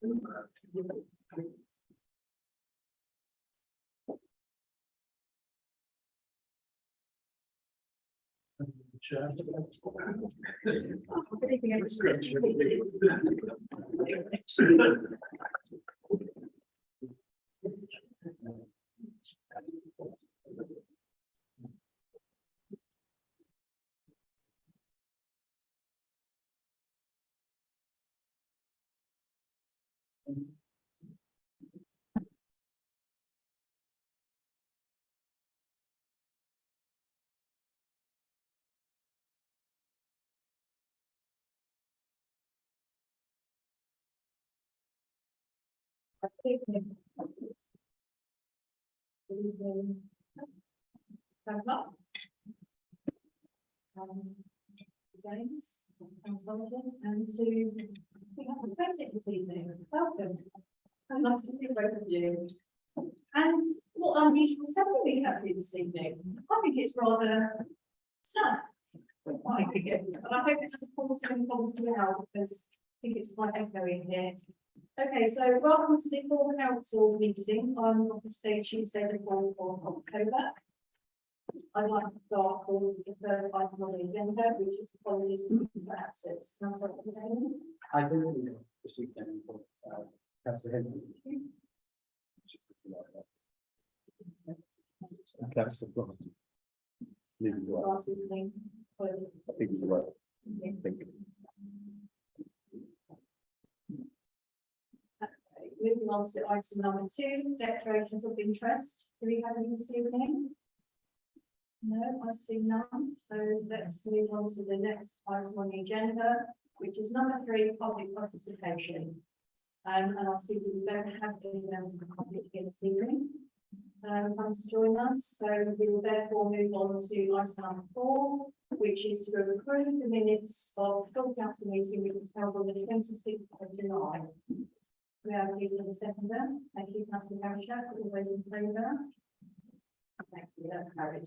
James, and to we have the president this evening. Welcome. And nice to see both of you. And what unusual setting we have here this evening. I think it's rather sad. I think it, and I hope it doesn't cause too many problems to now because I think it's quite echoing here. Okay, so welcome to the full council meeting on State Tuesday, the 4th of October. I'd like to start with the third item on the agenda, which is apologies for absence. I didn't receive any reports. That's the problem. Last evening. I think it's right. Thank you. Okay, moving on to item number 2, declarations of interest. Do we have any this evening? No, I see none. So let's move on to the next item on the agenda, which is number 3, public participation. And I see that we don't have any members of the public here this evening. Comes to join us. So we will therefore move on to item number 4, which is to approve the minutes of the full council meeting which was held on the 26th of July. We are pleased with the seconder. Thank you, Councillor Parashak. All those in favour? Thank you, that's carried.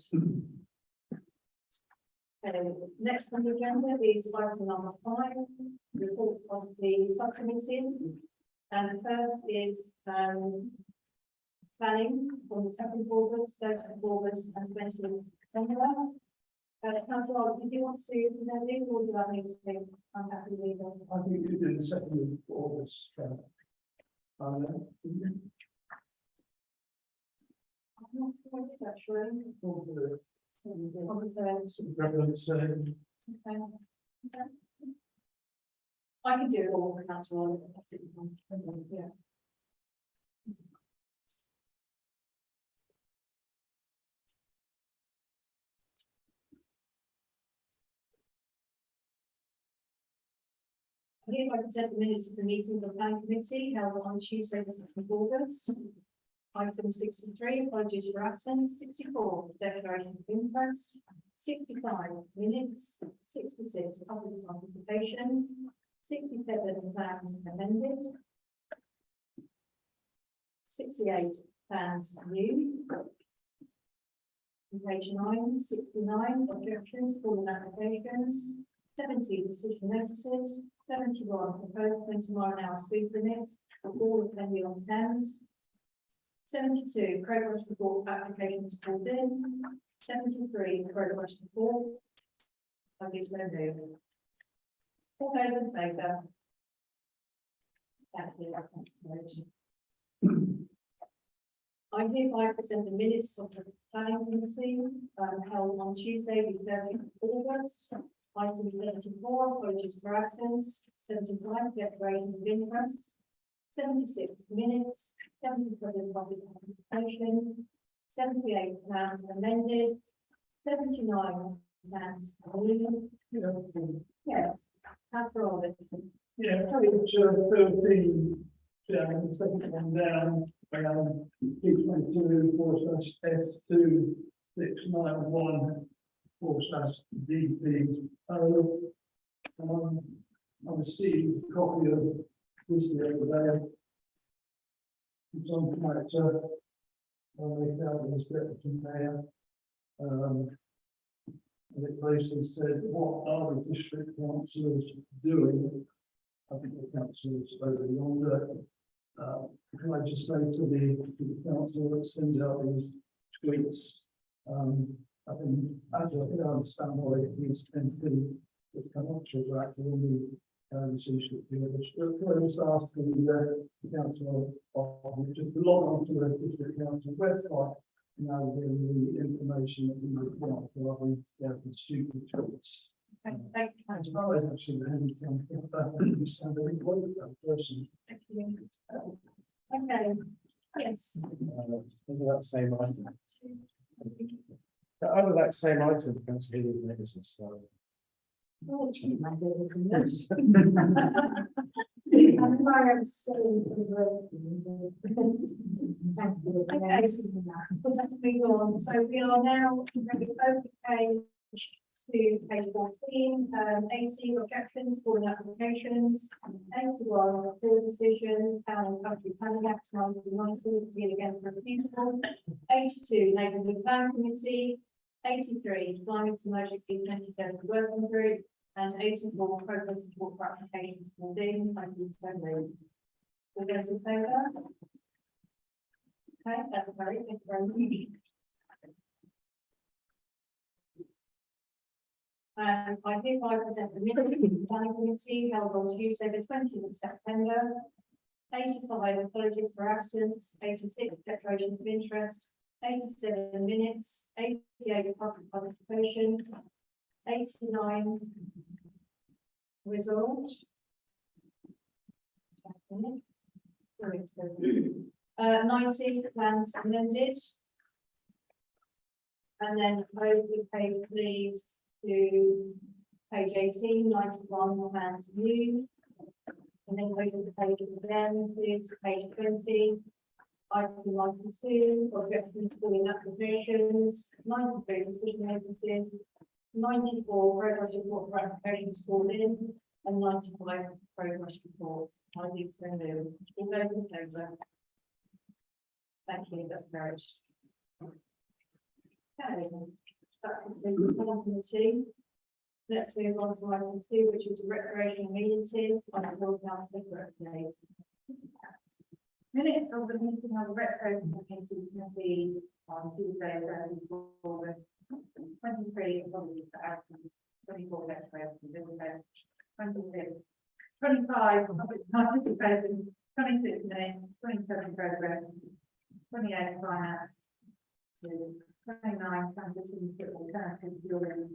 Next on the agenda is item number 5, reports of the subcommittees. And the first is planning from the 2nd of August, 3rd of August, and 20th of September. Councillor, did you want to present these or do I need to take? I'm happy to leave them. I think you did the 2nd of August. I'm not sure if that's true. On the third. Okay. I can do it all, that's all. Yeah. Here I present the minutes of the meeting of the planning committee held on Tuesday, the 2nd of August. Item 63, apologies for absence. 64, declarations of interest. 65, minutes. 66, public participation. 67, plans amended. 68, plans new. On page 9, 69, objections, formal applications. 70, decision notices. 71, proposed 20-mile an hour speed limit for all of Pendy on Thames. 72, progress report applications called in. 73, progress report. I do so move. All those in favour? Thank you. I hereby present the minutes of the planning committee held on Tuesday, the 30th of August. Item 74, apologies for absence. 75, declarations of interest. 76, minutes. 77, public participation. 78, plans amended. 79, plans new. Yes, Councillor Oliver. Yeah, page 13, the second one down, P22/S2 691 /DP. I received a copy of this the other day. It's on character. They found this deputy mayor. And it basically said, what are the district councillors doing I think the council is over yonder. Can I just say to the council that sends out these tweets? I think, actually, I understand why these MP that come up to are actually on the decision. Can I just ask the council of just log on to the district council website, now the information that we require for the student tweets. Thank you, As Councillor. far as actually the heavy town, I understand the report of that person. Thank you. Okay, yes. Under that same item. Under that same item, Councillor Healy Nicholas as well. Oh, gee, my little notes. I'm sorry, I'm still in the Thank you. Okay, so let's move on. So we are now ready to page 14, 18 objections, calling applications, 81 full decision, town and country planning act 1990, being against refusal, 82 neighbourhood plan committee, 83 climate emergency 2030 working group, and 84 progress report for applications within 2020. All those in favour? Okay, that's very good. I hereby present the minutes of the planning committee held on Tuesday, the 20th of September. 85 apologies for absence, 86 declarations of interest, 87 minutes, 88 public participation, 89 resolved. 90 plans amended. And then over the page, please, to page 18, 91 plans new. And then over the page again, please, to page 20. Item 92, objections to calling applications, 93 decision notices, 94 progress report for applications called in, and 95 progress reports. I do so move. All those in favour? Thank you, that's carried. Okay, that concludes the planning committee. Let's move on to item 2, which is recreational amenities on the Lord Council birthday. Minutes of the meeting of the recreational committee on Tuesday, 30th August 23, apologies for absence, 24 declarations of interest, 26, 25 public participation, 26 minutes, 27 progress, 28 finance, 29 transition to alternative fueling,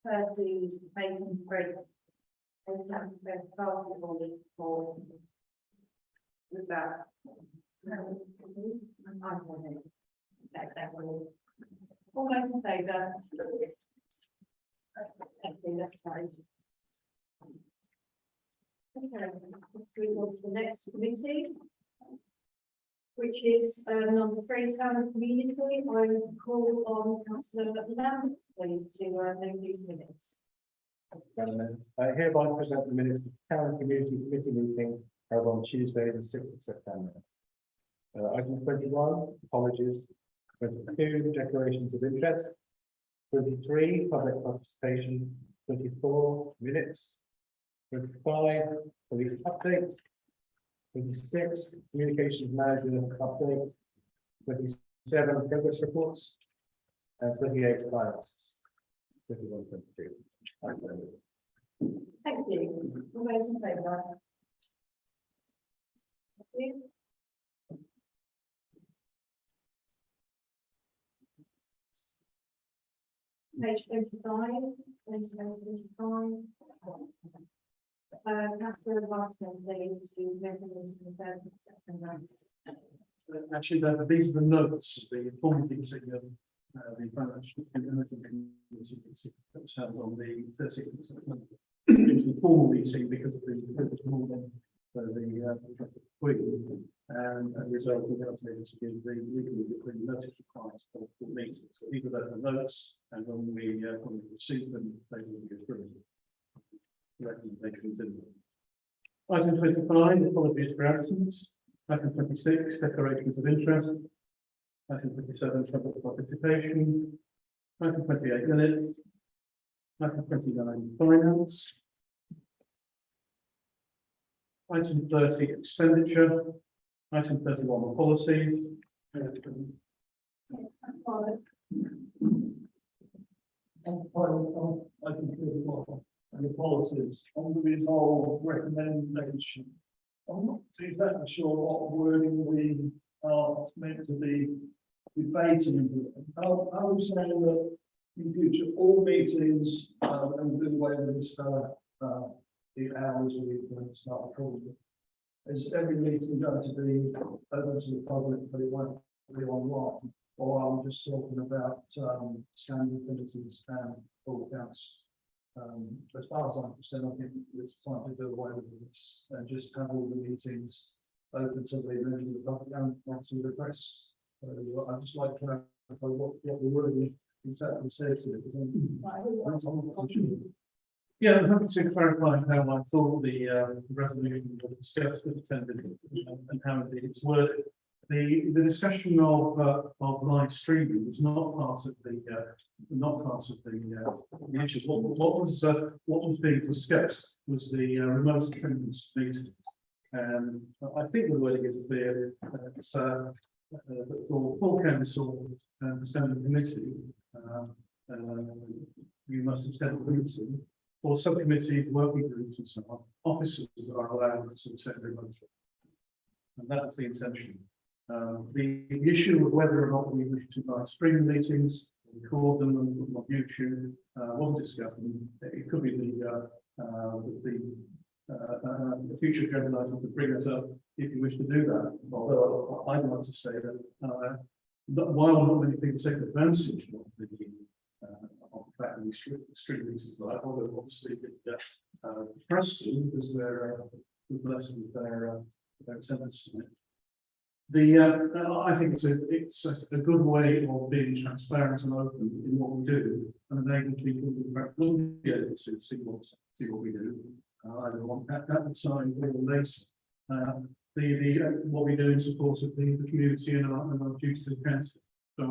30 making break. For with that. All those in favour? Thank you, that's carried. Okay, let's move on to the next committee, which is number 3, town and community. I call on Councillor Lamb, please, to name these minutes. I hereby present the minutes of the Town and Community Committee meeting held on Tuesday, the 6th of September. Item 21, apologies. 22, declarations of interest. 23, public participation. 24, minutes. 25, police update. 26, communications manager update. 27, progress reports. And 28, finances. 21, 22. Thank you. All those in favour? Thank you. Page 25, Councillor Marston, please, to move into the 3rd of September. Actually, these are the notes, the formal meeting of the financial committee that was held on the 30th of September. It's the formal meeting because of the morning, so the Queen and result of the able to give the legally the notice required for the meeting. So these are the notes, and when we receive them, they will be approved. Recommendations in them. Item 25, apologies for absence. Item 26, declarations of interest. Item 27, public participation. Item 28, minutes. Item 29, finance. Item 30, expenditure. Item 31, policies. And final, item 31, and the policies on the resolve recommendation. I'm not too exactly sure what wording we are meant to be debating. Are we saying that in future, all meetings, and do away with this, the hours we can start probably? Is every meeting going to be open to the public, but it won't be online? Or are we just talking about, scanning abilities and all accounts? As far as I'm concerned, I think it's time to do away with this and just have all the meetings open to the members of the public and to the press. So I'd just like to clarify what the word exactly says to it. Yeah, I'm happy to clarify how I thought the resolution was discussed with attended and how it's worded. The discussion of live streaming was not part of the issue. What was being discussed was the remote attendance meeting. I think the wording is clear. It's for full council and standing committee. You must attend the meeting. For subcommittee, working groups and so on, officers are allowed to attend remotely. And that was the intention. The issue of whether or not we wish to live stream meetings, record them on YouTube, wasn't discussed. It could be the future agenda item to bring us up if you wish to do that. Although I'd like to say that while not many people take advantage of the fact that we stream these live, although obviously the press do because they're blessed with their sentence to it. I think it's a good way of being transparent and open in what we do and enabling people to be able to see what we do. Either at the time or later. What we do in support of the community and our duty to the council. So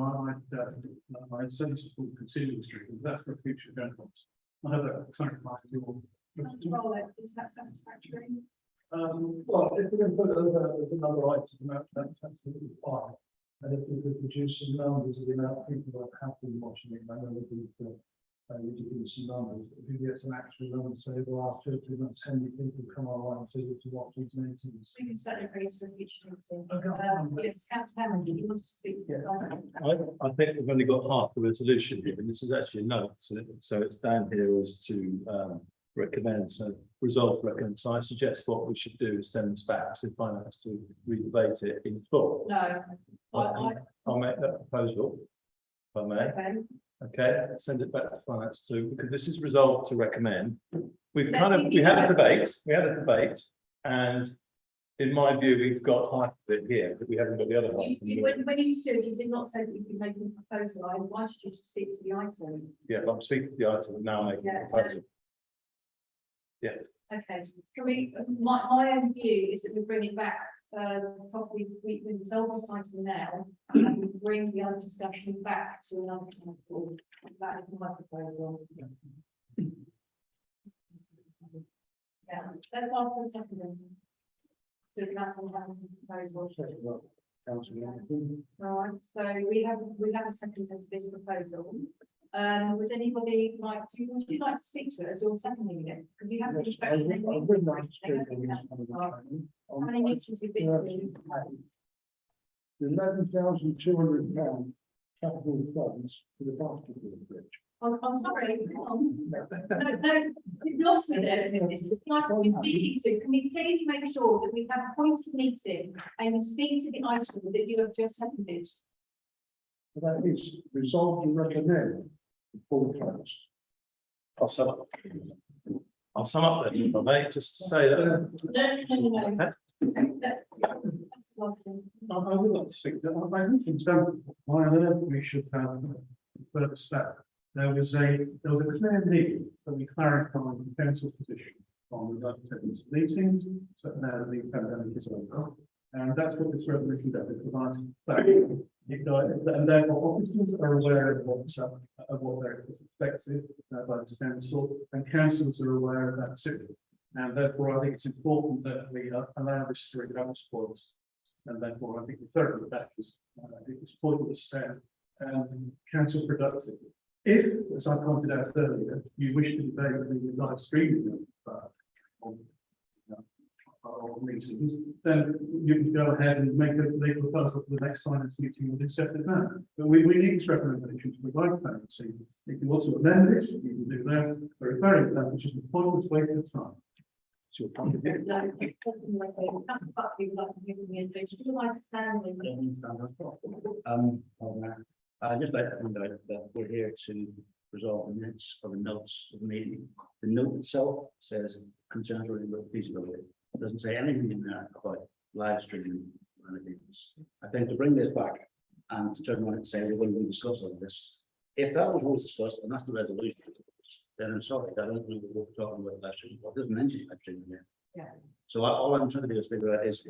I'd certainly support continuing streaming. That's for future agenda. I hope that clarifies your. Is that satisfactory? Well, if we're going to put it as another item, that's absolutely fine. And if we could produce some numbers of the amount of people that have been watching it, I know that we give you some numbers. If you get some actual numbers, say, well, after 2 months, how many people come online to watch these meetings? We can certainly raise for future meeting. Okay. Yes, Councillor Hammond, you want to speak? I think we've only got half the resolution here, and this is actually a note, so it's down here as to recommend, so resolve recommend. So I suggest what we should do is send this back to finance to re-debate it in full. No. I'll make that proposal, if I may. Okay. Okay, send it back to finance too, because this is resolved to recommend. We had a debate, and in my view, we've got half of it here, but we haven't got the other half. When you stood, you did not say that you'd be making a proposal. I invited you to speak to the item. Yeah, I'm speaking to the item, and now I'm making a proposal. Okay, can we, my own view is that we bring it back, probably we resolve this item now, and we bring the other discussion back to another council. That is my proposal. Yeah, let's ask for a second. So the council has a proposal. Right, so we have a second to this proposal. Would anybody would you like to speak to it as you're seconding it? Because you haven't how many meetings you've been to? £11,200 capital funds for the basketball bridge. I'm sorry, hang on. No, you've lost me there. This is like we're speaking to. Can we please make sure that we have a pointed meeting and you speak to the item that you have just seconded? That is resolved to recommend the full council. I'll sum up then, if I may, just to say that. No. I would like to think that I think in terms of why on earth we should have further step. There was a clear need that we clarify the council's position on the attendance meetings, so now that the pandemic is over. And that's what this resolution does, it provides clarity. And therefore officers are aware of what they're expected by the council, and councillors are aware of that too. And therefore, I think it's important that we allow this to recover support. And therefore, I think the third of that is, it's pointless and council productive. If, as I pointed out earlier, you wish to debate the live streaming of meetings, then you can go ahead and make a proposal for the next finance meeting and discuss it then. But we need this recommendation to provide clarity. If you want to amend it, you can do that, but referring to that, which is a pointless waste of time. It's your point of view. I just like to point out that we're here to resolve the minutes of the notes of the meeting. The note itself says concerns related with feasibility. It doesn't say anything in there about live streaming or anything else. I think to bring this back and to turn around and say we're going to discuss all this, if that was what was discussed and that's the resolution, then I'm sorry, I don't know what we're talking about live streaming. What doesn't mention live streaming here? Yeah. So all I'm trying to do is figure out is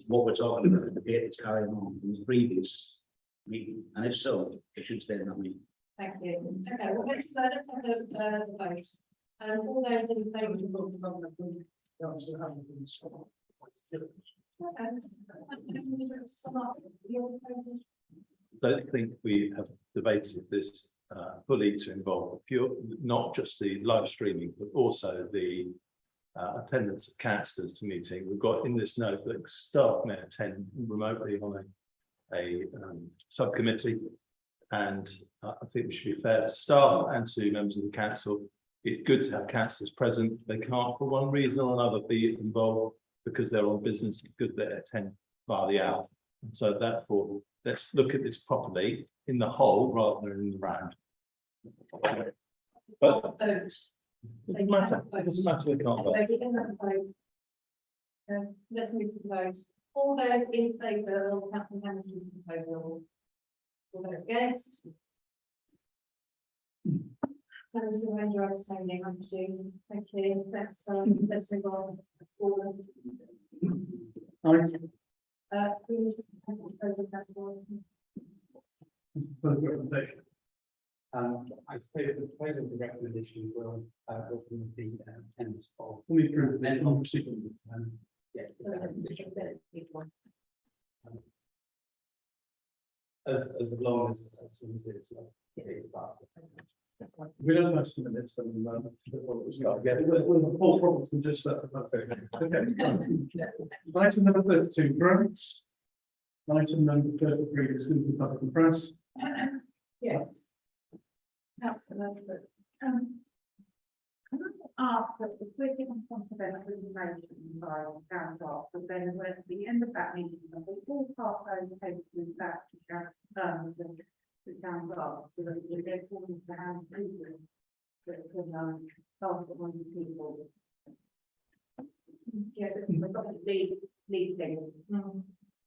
what we're talking about, the debate is carrying on from the previous meeting, and if so, it should stay in that meeting. Thank you. Okay, well, let's have a vote. All those in favour of the vote. I don't think we have debated this fully to involve not just the live streaming, but also the attendance of councillors to meeting. We've got in this note that staff may attend remotely on a subcommittee, and I think we should be fair to staff and to members of the council. It's good to have councillors present. They can't, for one reason or another, be involved because they're on business. It's good that they attend via the hour. And so therefore, let's look at this properly in the whole rather than in the round. But it doesn't matter. It doesn't matter. We can't vote. Let's move to the vote. All those in favour of Councillor Hamilton's proposal? All those against? Those who are abstaining, I presume. Thank you. Let's move on. That's all. Please, proposal, Councillor Further recommendation. I suppose the proposal of the recommendation will go from the intent of. We approve the Then procedure. Yes. As long as soon as it's We don't have some minutes from the moment. Before we start again. We'll pull problems and just let the vote. Okay. Item number 32, grants. Item number 33, is school and public and press. Yes. Councillor, can I ask that if we're given confidential information by town clerk, but then at the end of that meeting, we all pass those papers back to the town clerk, so that we're according to the hand people that can pass it on to people. yeah, we've got the lead thing.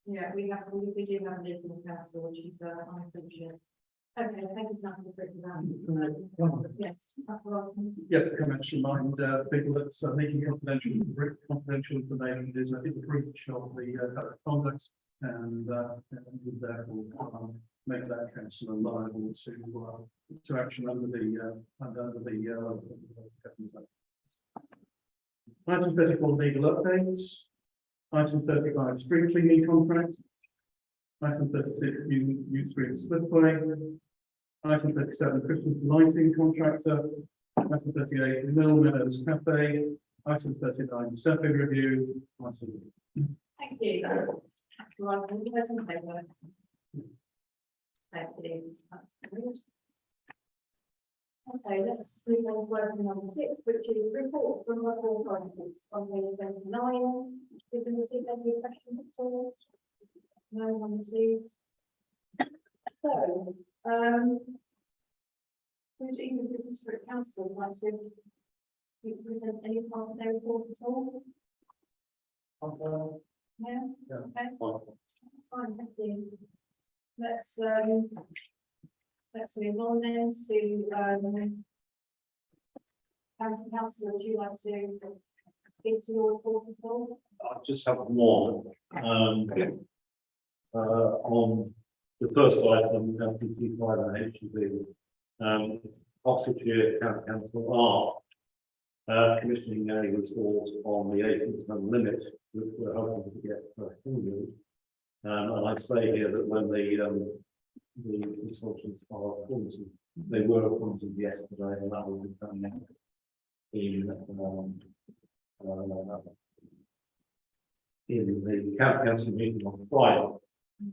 Yeah, we do have a legal council, which is, I think, yes. Okay, thank you, Councillor, for that. Yes. Yeah, the comments remind people that making confidential information is a breach of the code of conduct, and would therefore make that councillor liable to action under the Item 34, legal updates. Item 35, street cleaning contract. Item 36, new street slipway. Item 37, Christmas lighting contractor. Item 38, Mill Meadows Cafe. Item 39, staffing review. Thank you. Right, can you vote in favour? Thank you. Okay, let's move on to working number 6, which is report from local authorities on page 29. Did you receive any questions at all? No one received. So, would either the district council like to present any part of their report at all? Yeah. Okay. Fine, thank you. Let's move on then to councillor, would you like to speak to your report at all? I just have one, on The first item, LPT 5 and HGV, Oxfordshire County Council are commissioning a report on the 18-ton limit, which we're hoping to get for a few. And I say here that when the consultants are appointed, they were appointed yesterday, and that will be done now in the county council meeting on Friday.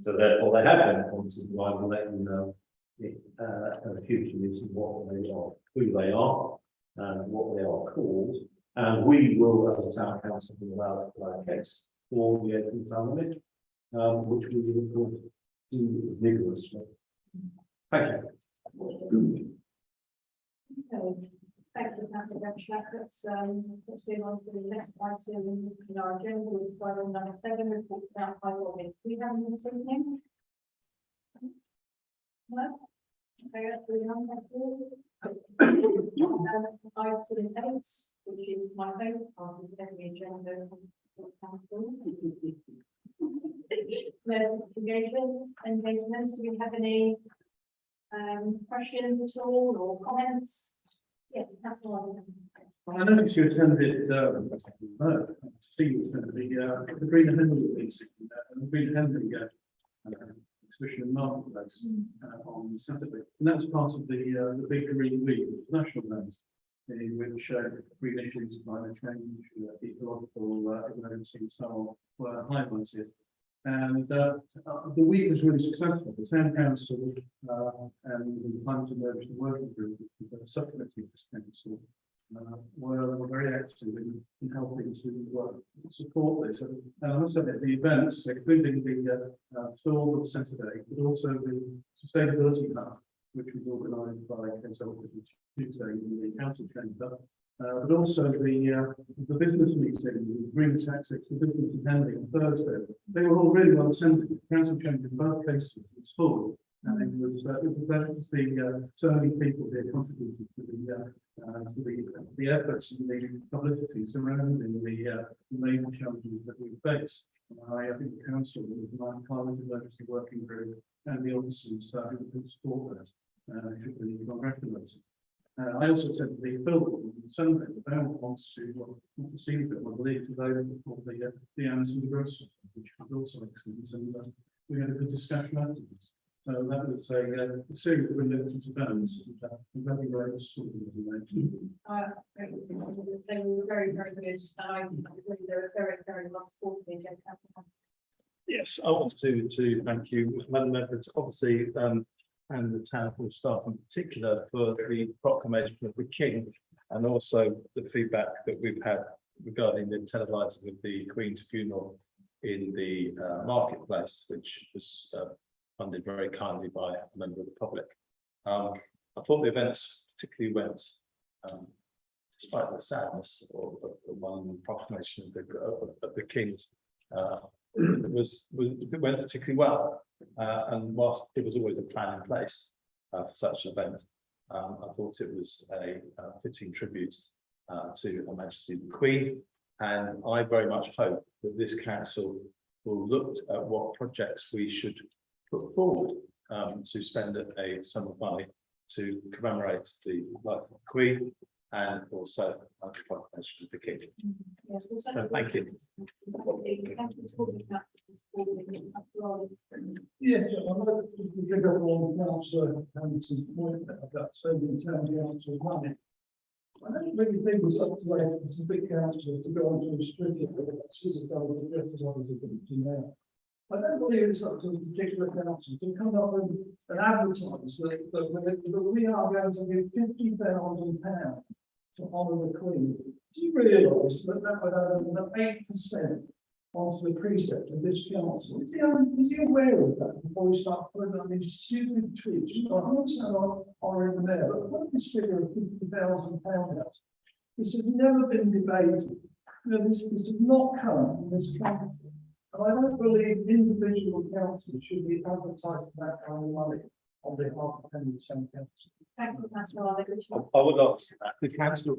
So therefore they have been appointed, and I will let you know at a future meeting what they are, who they are, and what they are called. And we will, as a town council, be allowed to play a case for the 18-ton limit, which we will of course do vigorously. Thank you. Okay. Thank you, Councillor Devonshire. Let's move on to the next item in our agenda, which is item number 7, report about highways. Do we have any this evening? No? Okay, that's really on that board. Item 8, which is my favourite part of every agenda of council. Engagements, do we have any questions at all or comments? Yes, that's all. I noticed you attended, to see you attended the Green Henley meeting, and the Green Henley exhibition in Marketplace on Saturday. And that was part of the Big Green Week, national event, in which green issues, climate change, ecological emergency and so on were highlighted. And the week was really successful. The town council and the climate emergency working group, the subcommittee of this council, were very active in helping to support this. And I must say that the events, including the stall on Saturday, but also the sustainability hub, which was organised by Consultants Tuesday in the council chamber, but also the business meeting, the green tactics, the business attending on Thursday. They were all really well attended. The council chamber in both cases was full, and it was pleasure to see so many people here contributing to the efforts and the publicity surrounding the main challenges that we face. I think the council, the climate emergency working group, and the officers who support that should be congratulated. I also said to the film on Sunday, the band wants to see the film, I believe, today before the Anderson Gross, which was also excellent, and we had a good discussion afterwards. So that was a series of related events. Very, very small. They were very, very good. I believe they were very, very well supported. Yes, I want to thank you, Madam Members, obviously, and the town hall staff in particular for the proclamation of the King, and also the feedback that we've had regarding the televising of the Queen's funeral in the marketplace, which was funded very kindly by a member of the public. I thought the events particularly went, despite the sadness of the one proclamation of the King's, went particularly well. And whilst there was always a plan in place for such an event, I thought it was a fitting tribute to Her Majesty the Queen. And I very much hope that this council will look at what projects we should put forward to spend a sum of money to commemorate the life of the Queen and also the proclamation of the King. Yes, So thank you. Yes, I'd like to pick up on Councillor Hamilton's point about spending town council money. I don't really think it's up to the big council to go onto a street just as others are going to now. I don't believe it's up to the particular council to come up and advertise that we are going to give £50,000 to honour the Queen. Do you realise that would add 8% onto the precept of this council? Is he aware of that before we start putting on these stupid tweets? You know, I understand honouring the mayor, but what this figure of £50,000 out? This has never been debated. You know, this has not come from this council. And I don't believe individual councils should be advertising that kind of money on behalf of the same council. Thank you, Councillor. I would ask that the council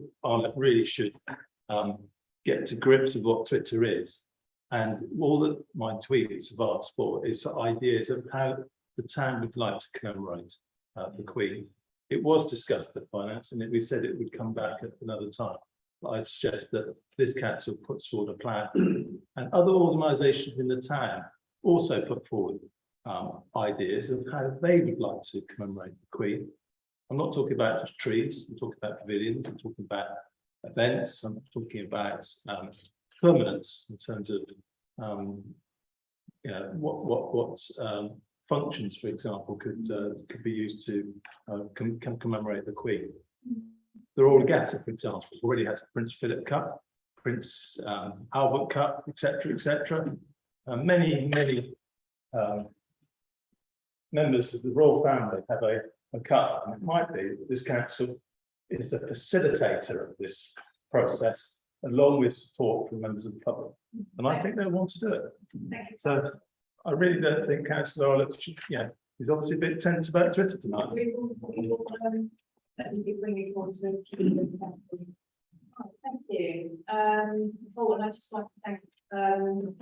really should get to grips with what Twitter is. And all that my tweets have asked for is for ideas of how the town would like to commemorate the Queen. It was discussed at finance and we said it would come back at another time. But I'd suggest that this council puts forward a plan and other organisations in the town also put forward ideas of how they would like to commemorate the Queen. I'm not talking about just trees, I'm talking about pavilions, I'm talking about events, I'm talking about permanence in terms of what functions, for example, could be used to commemorate the Queen. The Royal Regatta, for example, already has a Prince Philip Cup, Prince Albert Cup, etc., etc. Many members of the royal family have a cup, and it might be that this council is the facilitator of this process, along with support from members of the public. And I think they want to do it. Thank you. So I really don't think Councillor Arlett, he's obviously a bit tense about Twitter tonight. Let me bring you forward to the thank you. Oh, and I'd just like to thank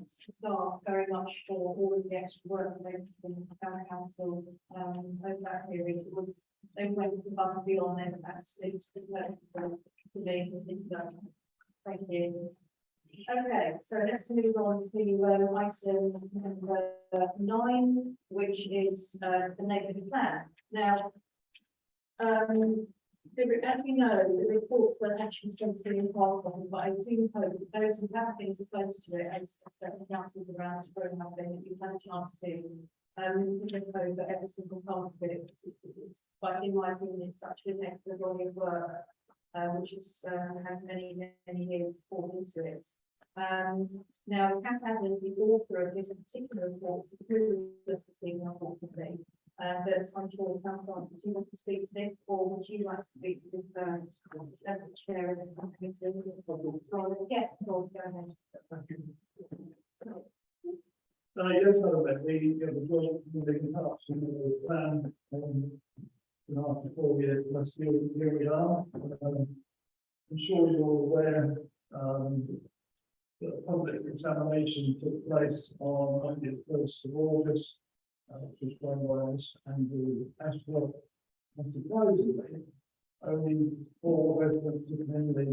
staff very much for all of the extra work they've done in the town council over that period. It was, they went above and beyond their capacity to me. Thank you. Okay, so let's move on to item number 9, which is the neighbourhood plan. Now, as you know, the reports were actually sent to you, but I do hope that those who have been supposed to it, as certain councils around the room have been, that you've had a chance to look over every single part of it. It's, but in my opinion, it's such an excellent body of work, which has had many years poured into it. And now, Kath Adams, the author of this particular report, is really good to see, unfortunately. But I'm sure would you want to speak to this, or would you like to speak to this as the chair of this committee? Yes, Paul, go ahead. Yes, the joint committee helps in the plan, after 4 years, plus here we are. I'm sure you're aware, that a public examination took place on the 1st of August. Which was run by us and the Ashworth, and surprisingly, only 4 residents attended,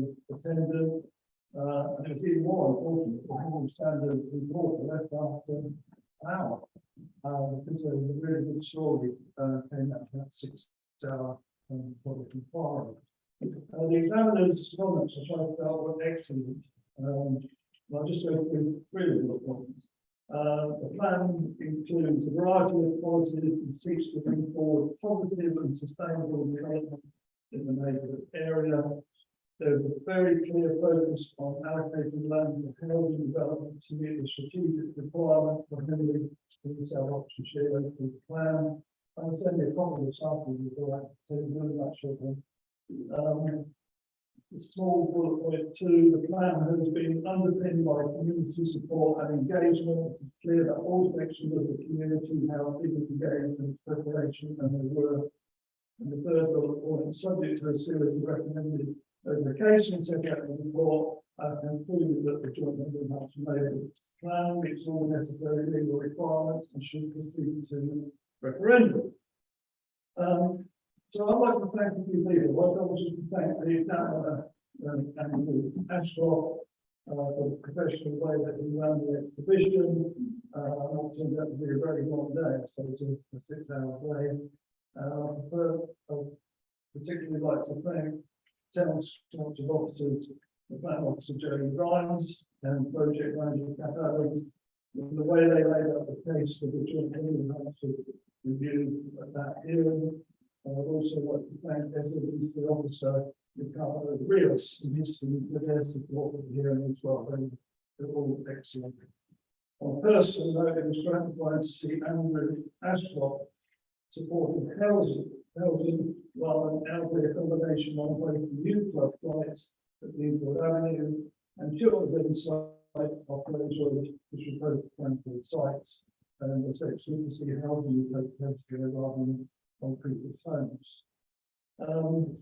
and it was even more important, the whole standard report left after an hour. Because there was a really good story came out of that 6-hour public inquiry. The examiner's comments, which I felt were excellent. I'll just go through 3 of the points. The plan includes a variety of policies and seeks to bring forward positive and sustainable development in the neighbourhood area. There's a very clear focus on allocating land for housing development to meet the strategic requirement for Henley in South Oxfordshire local plan. I'll send you a copy of something before I tell you very much shortly. The small bullet point 2, the plan has been underpinned by community support and engagement. It's clear that all sections of the community have been engaged in preparation and their work. And the 3rd bullet point, subject to a series of recommended notifications set out in the report, concluded that the joint neighbourhood plan meets all necessary legal requirements and should proceed to referendum. So I'd like to thank a few people. I'd like to thank the examiner and the Ashworth for the professional way that he ran the exhibition. It turned out to be a very long day, so it's a 6-hour day. I'd particularly like to thank town sponsored officers, the plan officer Jerry Grimes and project manager Kath Adams, the way they laid out the case for the joint review at that hearing. I'd also like to thank the officer, Ricardo Rios, and his team for their support of the hearing as well. They're all excellent. On a personal note, it was gratifying to see Andrew Ashworth supporting housing rather than elderly accommodation on the way to youth club flights at Newport Avenue and children inside of Grace Road, which was both Cranfield sites. And it's excellent to see housing take place here rather than on people's homes.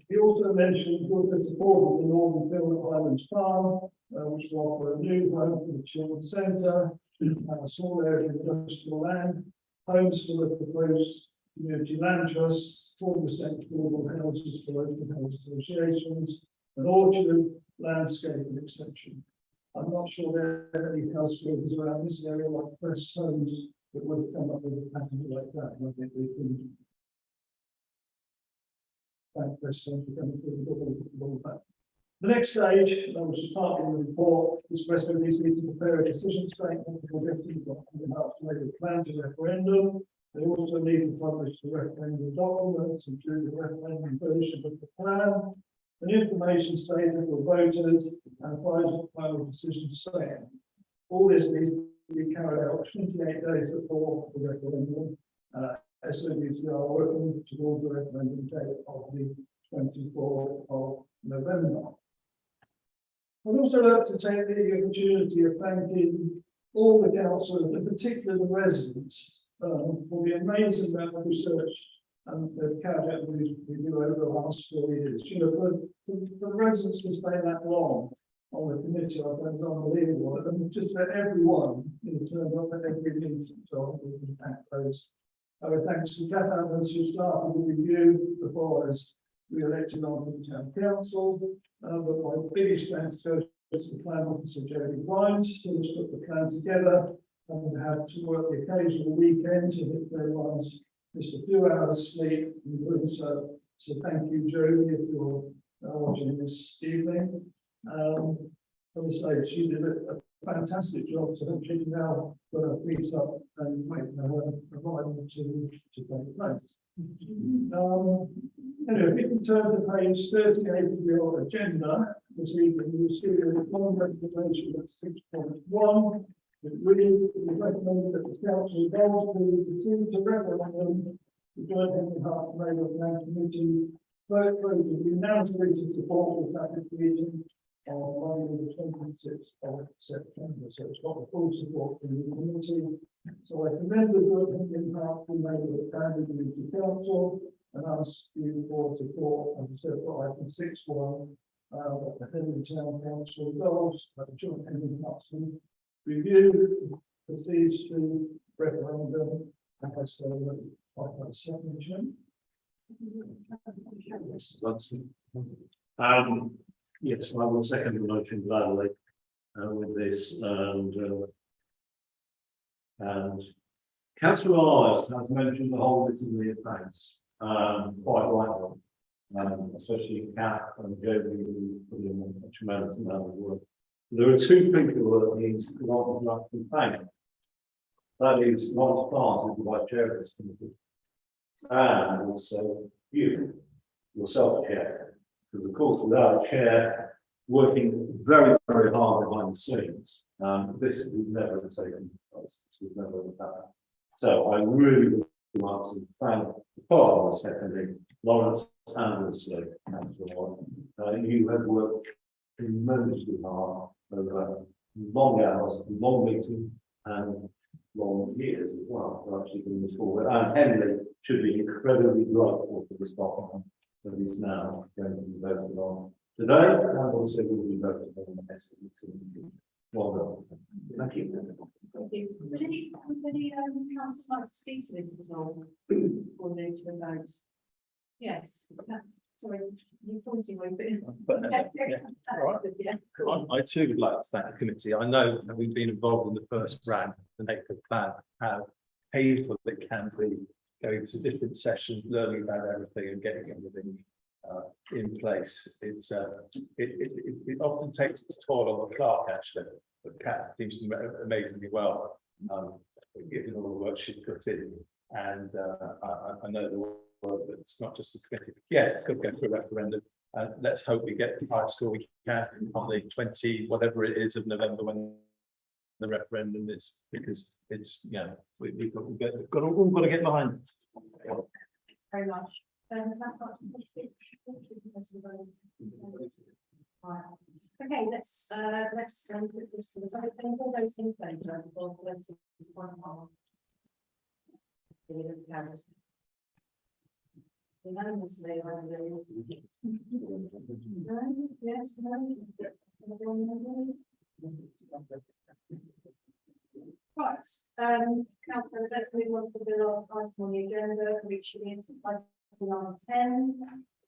He also mentioned good support of the Northern Field Highlands Farm, which will offer a new home for the children's centre, a small area of industrial land, homes for the proposed community land trust, 4% affordable houses for local housing associations, an orchard, landscaping extension. I'm not sure there are any house builders around this area like Press Homes that would have come up with a pattern like that, and I think we can thank Press Homes for coming through the door. The next stage, which is part of the report, is Press Homes needs to prepare a decision statement for getting the plan to referendum. They also need to publish the referendum documents, including the referendum version of the plan, an information statement for voters, and a final decision statement. All this needs to be carried out 28 days before the referendum. SODC are working towards the referendum date of the 24th of November. I'd also like to take the opportunity of thanking all the councillors, in particular the residents, for the amazing amount of research and the carried out we do over the last 4 years. You know, for the residents to stay that long on the committee, I think is unbelievable. And just for everyone, you know, turned up at every meeting, so we can thank those. Thanks to Kath Evans, who started the review before I was re-elected on the town council. But my biggest thanks goes to the plan officer, Jodie Wines, who has put the plan together and had to work the occasional weekend to hit their lines, just a few hours sleep and doing so. So thank you, Jodie, if you're watching this evening. As I say, she did a fantastic job, so she can now put her feet up and wait for her arrival to take place. Anyway, if you can turn to page 38 of your agenda this evening, you'll see a long recommendation at 6.1. It reads, it is recommended that the council goals to proceed to referendum the joint Henry Hart Labour Plan Committee vote to unanimously support this application on Monday the 26th of September. So it's got the full support from the committee. So I commend the joint Henry Hart Labour Plan Committee Council and ask you for support, as I said, for item 6.1, the Henry Town Council goals, the joint Henry Hart review proceeds to referendum. And I say that I have second. Yes, I will second the motion gladly with this, and Councillor Myers has mentioned the whole litany of thanks, quite rightly, especially Kath and Jodie, who put in a tremendous amount of work. There are two people that needs to want to thank. That is Lawrence Barnes, who's the vice chair of this committee, and also you, yourself, chair. Because of course, without a chair working very, very hard behind the scenes, this would never have taken place. This would never have happened. So I really would like to thank the father secondly, Lawrence and also Councillor. You have worked tremendously hard over long hours, long meetings, and long years as well for actually bringing this forward. And Henry should be incredibly grateful for this document that is now going to be voted on today, and also will be voted on the next meeting. Well done. Thank you. Thank you. Would any council like to speak to this at all? Or need to vote? Yes. Sorry, you're pointing away, but. I too would like to thank the committee. I know that we've been involved in the first round, the NAPER plan, how painful it can be going to different sessions, learning about everything and getting everything in place. It's it often takes its toll on the clerk actually, but Kat seems to do amazingly well, given all the work she's put in. And I know the work that it's not just the committee. Yes, it could go through a referendum. Let's hope we get the high score we can on the 20, whatever it is, of November when the referendum is, because it's, you know, we've got to get behind. Very much. Okay, let's put this to the vote. Then all those in favour of versus 1.5. It is carried. Unanimously, I believe. No, yes, no. Right, Councillors, let's move on to the last item on the agenda, which is item number 10.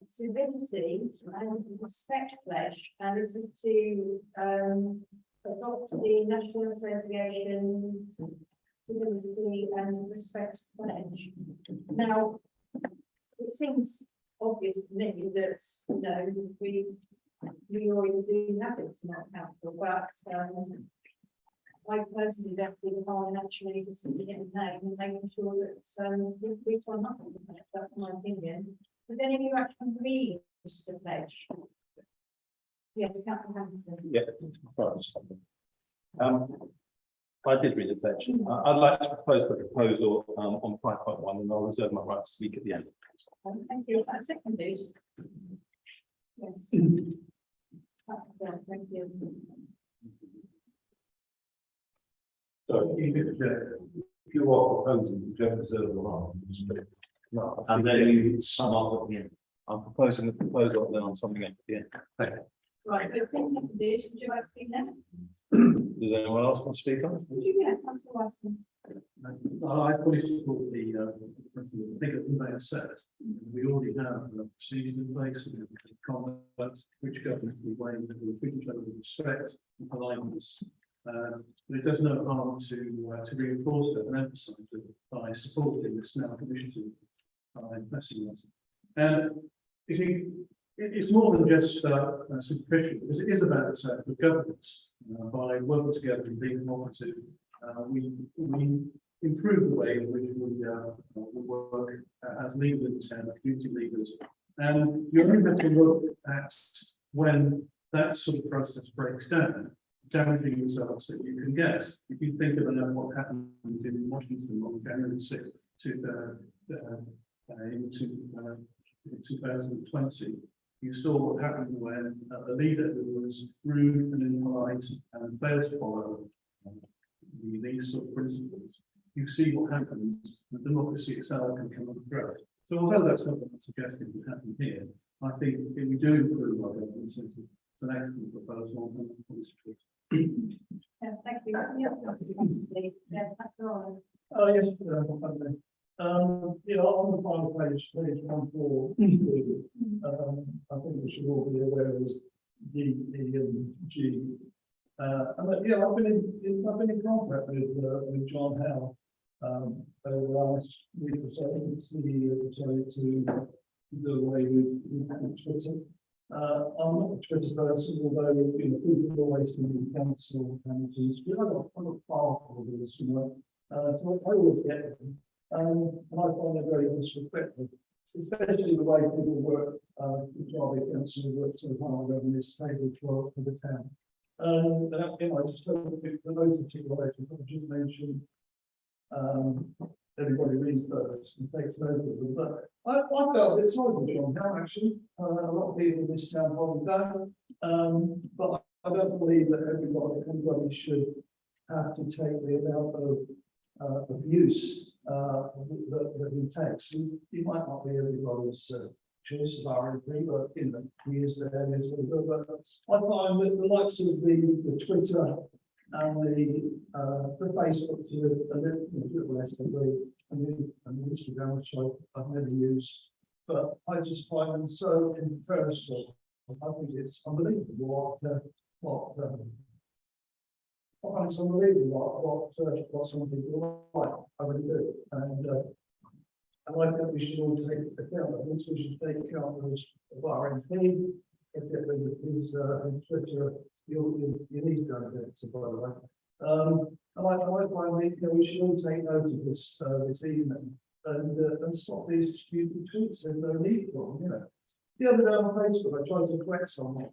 Civility and respect pledge, and this is to adopt the National Association Civility and Respect Pledge. Now, it seems obvious to me that, you know, we already do have it in our council, but I personally don't see the harm in actually just getting it name and making sure that we sign up on it. That's my opinion. But then if you actually read the pledge. Yes, Councillor Hampton. Yeah. I did read the pledge. I'd like to propose the proposal on 5.1, and I'll reserve my right to speak at the end. Thank you. Seconded. Yes. Thank you. So if you are proposing, you don't reserve the right. No. And then you sum up at the end. I'm proposing a proposal, then on something at the end. Right, so it's been seconded. Would you like to speak now? Does anyone else want to speak on it? Would you, yeah, Councillor Weston? I fully support the figures that they have set. We already have procedures in place, we have conduct, which governs the way that we treat each other with respect and politeness. But it does no harm to reinforce that and emphasise it by supporting this now commission by pressing it. And you see, it's more than just superficial, because it is about the governance. By working together and being cooperative, we improve the way in which we work as leaders and community leaders. And you only have to look at when that sort of process breaks down, damaging results that you can get. If you think of what happened in Washington on January 6th, 2020, you saw what happened when a leader who was rude and impolite and failed to follow these sort of principles. You see what happens, the democracy itself can come under threat. So although that's not what I'm suggesting would happen here, I think if we do improve our governance, it's an excellent proposal. Yeah, thank you. Any other councillors want to speak? Yes, Councillor Rowland. Yes, you know, on the final page 1.4, I think we should all be aware of this D, E, and G. And yeah, I've been in contact with John Howe over the last week or so. It's to do away with Twitter. I'm not a Twitter person, although you know people always think the council and I'm not far from this, you know. So I always get them. And I find it very disrespectful, especially the way people work, the job against and work so hard on this table for the town. You know, I just hope that for those particular items, I just mentioned, everybody reads those and takes note of them. But I felt a bit sorry for John Howe, actually. A lot of people in this town probably don't. But I don't believe that everybody should have to take the amount of abuse that he takes. He might not be everybody's choice of RMP, but you know, he is there. But I find that the likes of the Twitter and the Facebook to a little less degree, and the Instagram, which I've never used, but I just find them so impersonal. I think it's unbelievable it's unbelievable what some people like. I really do. And I like that we should all take account of this. We should take account of our MP. If it is Twitter, you need to it, by the way. And I find we should all take note of this evening and stop these stupid tweets. There's no need for them, you know. The other day on Facebook, I tried to correct someone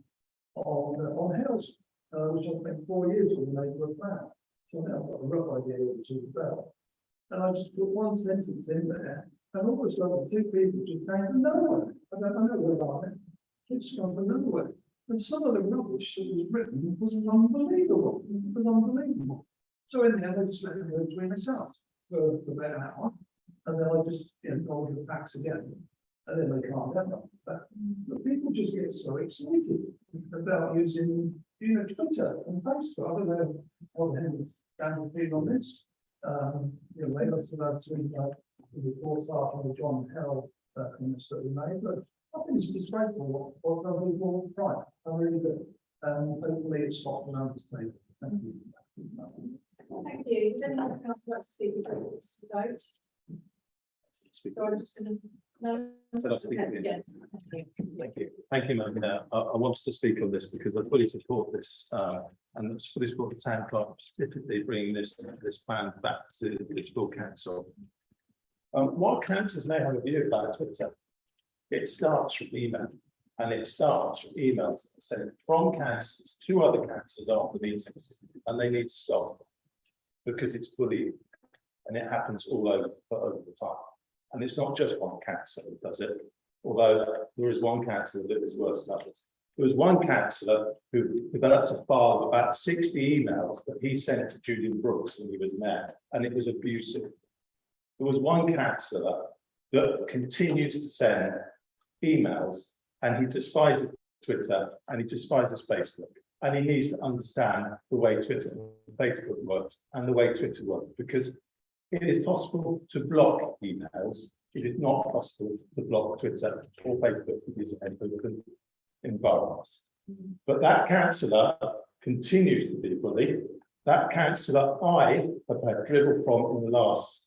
on housing. Which I spent 4 years with the neighbourhood plan. So now I've got a rough idea what it's all about. And I just put one sentence in there, and all of a sudden, two people just came from nowhere. I don't know where they are. It's come from nowhere. And some of the rubbish that was written was unbelievable. It was unbelievable. So in the end, I just let them go between themselves for about an hour. And then I just told the facts again. And then they calmed down. But people just get so excited about using Twitter and Facebook. I don't know what the hell is down the feed on this. You know, they must have had things like the report after John Hell, comments that we made, but I think it's disgraceful what they're doing right. I really do. Hopefully it's not an understatement. Thank you. Thank you. Would anyone else like to speak about this vote? So I'm just gonna, no? So I'll speak Okay, again. yes. Thank you, Madam Mayor. I wanted to speak on this because I fully support this, and it's fully support the town clerk specifically bringing this plan back to the full council. What councillors may have a view about Twitter, it starts from email, and it starts from emails sent from councillors to other councillors after meetings, and they need to stop because it's bullying, and it happens all over the time. And it's not just one councillor that does it, although there is one councillor that is worse than others. There was one councillor who developed a file of about 60 emails that he sent to Julian Brooks when he was mayor, and it was abusive. There was one councillor that continues to send emails, and he despises Twitter and he despises Facebook. And he needs to understand the way Twitter and Facebook works and the way Twitter works, because it is possible to block emails. It is not possible to block Twitter or Facebook using an open environment. But that councillor continues to be bullied. That councillor I have had dribble from in the last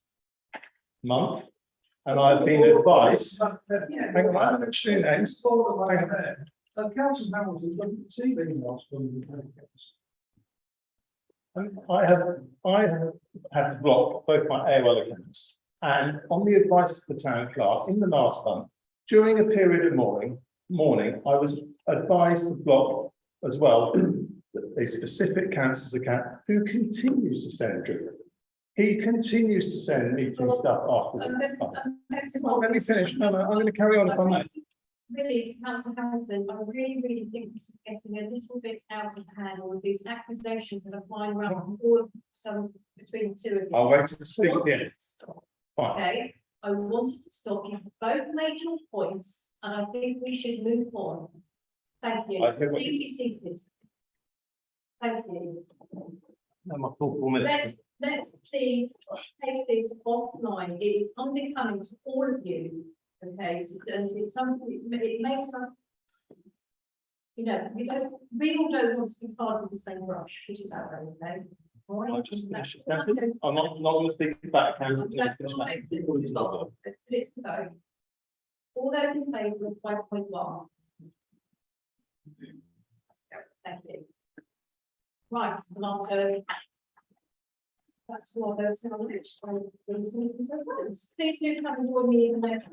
month, and I've been advised. Hang on, I'm mentioning names. Council Hamilton doesn't receive emails from the council. I have had to block both my AOL accounts, and on the advice of the town clerk in the last month, during a period of mourning, I was advised to block as well a specific councillor's account who continues to send dribble. He continues to send meeting stuff after. Let me finish. No, I'm going to carry on if I may. Really, Councillor Hamilton, I really think this is getting a little bit out of hand, all of these accusations that are flying around all of some between the two of you. I'll wait to speak at the end. Fine. Okay, I wanted to stop you. Both made your points, and I think we should move on. Thank you. I hear what Please be seated. Thank you. No, my full 4 minutes. Let's please take this offline. It is unbecoming to all of you. Okay, so, and it's something, it makes us, you know, we all don't want to be part of the same brush, which is that way, okay? All right? I'll just finish. I'm not going to speak back. Let's go. All those in favour of 5.1? Thank you. Right, and I'll go. That's what those. Please do come and join me in the next.